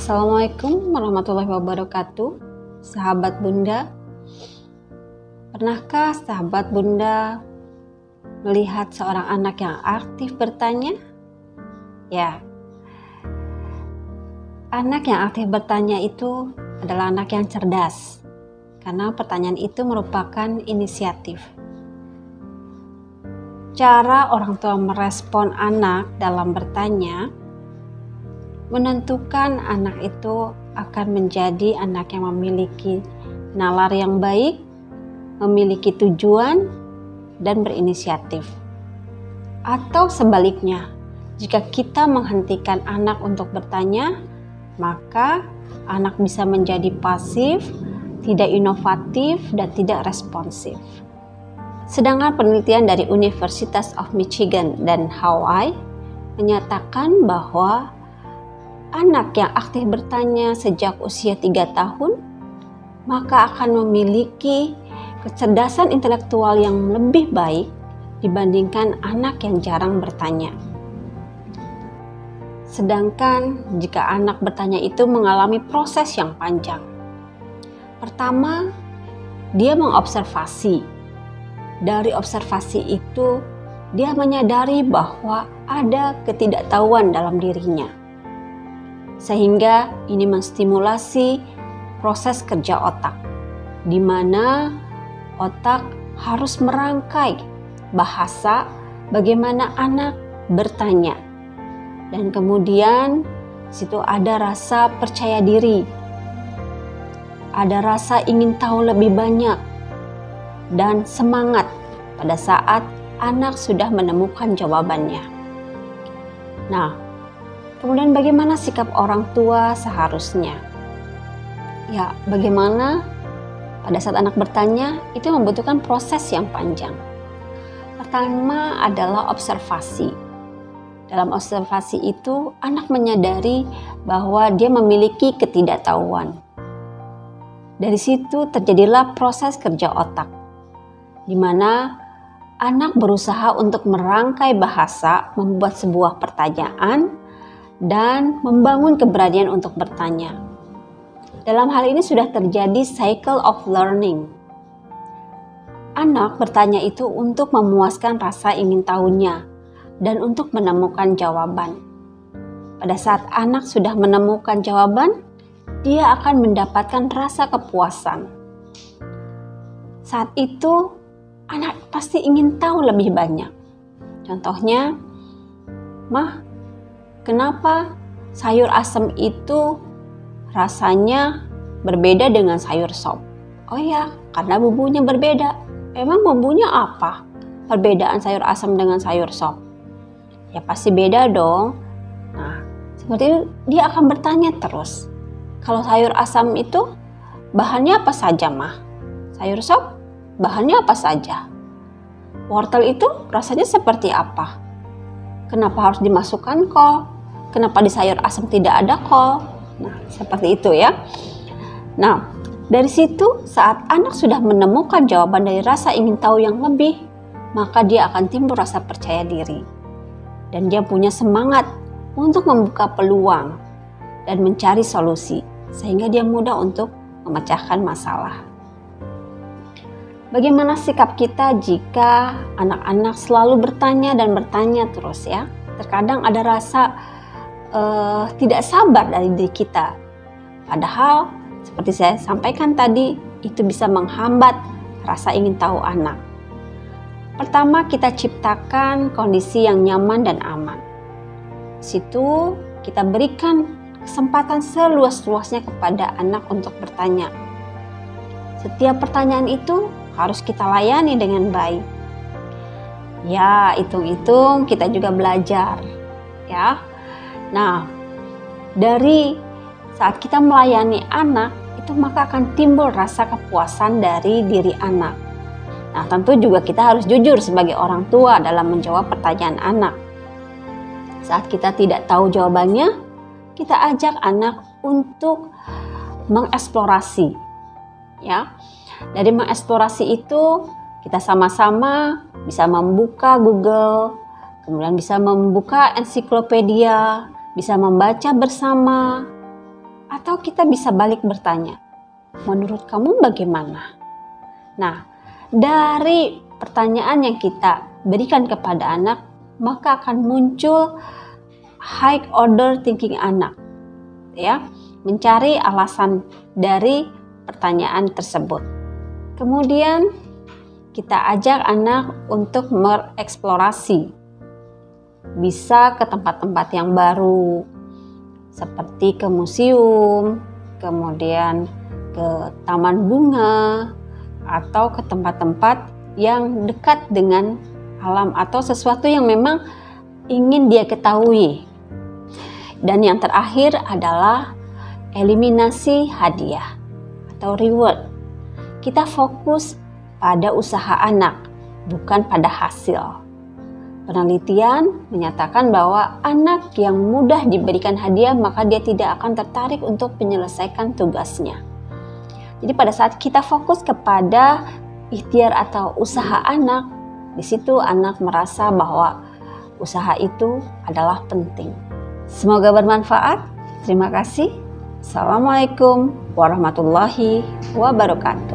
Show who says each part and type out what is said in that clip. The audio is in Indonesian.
Speaker 1: Assalamualaikum warahmatullahi wabarakatuh. Sahabat Bunda, pernahkah sahabat Bunda melihat seorang anak yang aktif bertanya? Ya, anak yang aktif bertanya itu adalah anak yang cerdas, karena pertanyaan itu merupakan inisiatif. Cara orang tua merespon anak dalam bertanya menentukan anak itu akan menjadi anak yang memiliki nalar yang baik, memiliki tujuan, dan berinisiatif. Atau sebaliknya, jika kita menghentikan anak untuk bertanya, maka anak bisa menjadi pasif, tidak inovatif, dan tidak responsif. Sedangkan penelitian dari University of Michigan dan Hawaii menyatakan bahwa anak yang aktif bertanya sejak usia 3 tahun, maka akan memiliki kecerdasan intelektual yang lebih baik dibandingkan anak yang jarang bertanya. Sedangkan jika anak bertanya itu mengalami proses yang panjang. Pertama, dia mengobservasi. Dari observasi itu, dia menyadari bahwa ada ketidaktahuan dalam dirinya. Sehingga ini menstimulasi proses kerja otak, di mana otak harus merangkai bahasa bagaimana anak bertanya. Dan kemudian situ ada rasa percaya diri, ada rasa ingin tahu lebih banyak, dan semangat pada saat anak sudah menemukan jawabannya. Nah, kemudian bagaimana sikap orang tua seharusnya? Ya, bagaimana pada saat anak bertanya itu membutuhkan proses yang panjang. Pertama adalah observasi. Dalam observasi itu, anak menyadari bahwa dia memiliki ketidaktahuan. Dari situ terjadilah proses kerja otak, di mana anak berusaha untuk merangkai bahasa, membuat sebuah pertanyaan, dan membangun keberanian untuk bertanya. Dalam hal ini sudah terjadi cycle of learning. Anak bertanya itu untuk memuaskan rasa ingin tahunya dan untuk menemukan jawaban. Pada saat anak sudah menemukan jawaban, dia akan mendapatkan rasa kepuasan. Saat itu, anak pasti ingin tahu lebih banyak. Contohnya, "Mah, kenapa sayur asem itu rasanya berbeda dengan sayur sop?" "Oh ya, karena bumbunya berbeda." "Emang bumbunya apa perbedaan sayur asem dengan sayur sop?" "Ya pasti beda dong." Nah, seperti itu dia akan bertanya terus. "Kalau sayur asam itu bahannya apa saja, Mah? Sayur sop bahannya apa saja? Wortel itu rasanya seperti apa? Kenapa harus dimasukkan kol? Kenapa di sayur asam tidak ada kol?" Nah, seperti itu ya. Nah, dari situ saat anak sudah menemukan jawaban dari rasa ingin tahu yang lebih, maka dia akan timbul rasa percaya diri. Dan dia punya semangat untuk membuka peluang dan mencari solusi, sehingga dia mudah untuk memecahkan masalah. Bagaimana sikap kita jika anak-anak selalu bertanya dan bertanya terus ya? Terkadang ada rasa tidak sabar dari diri kita. Padahal seperti saya sampaikan tadi, itu bisa menghambat rasa ingin tahu anak. Pertama, kita ciptakan kondisi yang nyaman dan aman. Di situ kita berikan kesempatan seluas-luasnya kepada anak untuk bertanya. Setiap pertanyaan itu harus kita layani dengan baik. Ya, hitung-hitung kita juga belajar. Ya. Nah, dari saat kita melayani anak, itu maka akan timbul rasa kepuasan dari diri anak. Nah, tentu juga kita harus jujur sebagai orang tua dalam menjawab pertanyaan anak. Saat kita tidak tahu jawabannya, kita ajak anak untuk mengeksplorasi. Ya. Dari mengeksplorasi itu, kita sama-sama bisa membuka Google, kemudian bisa membuka ensiklopedia, bisa membaca bersama, Atau kita bisa balik bertanya, menurut kamu bagaimana? Nah, dari pertanyaan yang kita berikan kepada anak, maka akan muncul high order thinking anak, ya, mencari alasan dari pertanyaan tersebut. Kemudian kita ajak anak untuk mengeksplorasi, bisa ke tempat-tempat yang baru, seperti ke museum, kemudian ke taman bunga, atau ke tempat-tempat yang dekat dengan alam atau sesuatu yang memang ingin dia ketahui. Dan yang terakhir adalah eliminasi hadiah atau reward. Kita fokus pada usaha anak, bukan pada hasil. Penelitian menyatakan bahwa anak yang mudah diberikan hadiah maka dia tidak akan tertarik untuk menyelesaikan tugasnya. Jadi pada saat kita fokus kepada ikhtiar atau usaha anak, di situ anak merasa bahwa usaha itu adalah penting. Semoga bermanfaat. Terima kasih. Assalamualaikum warahmatullahi wabarakatuh.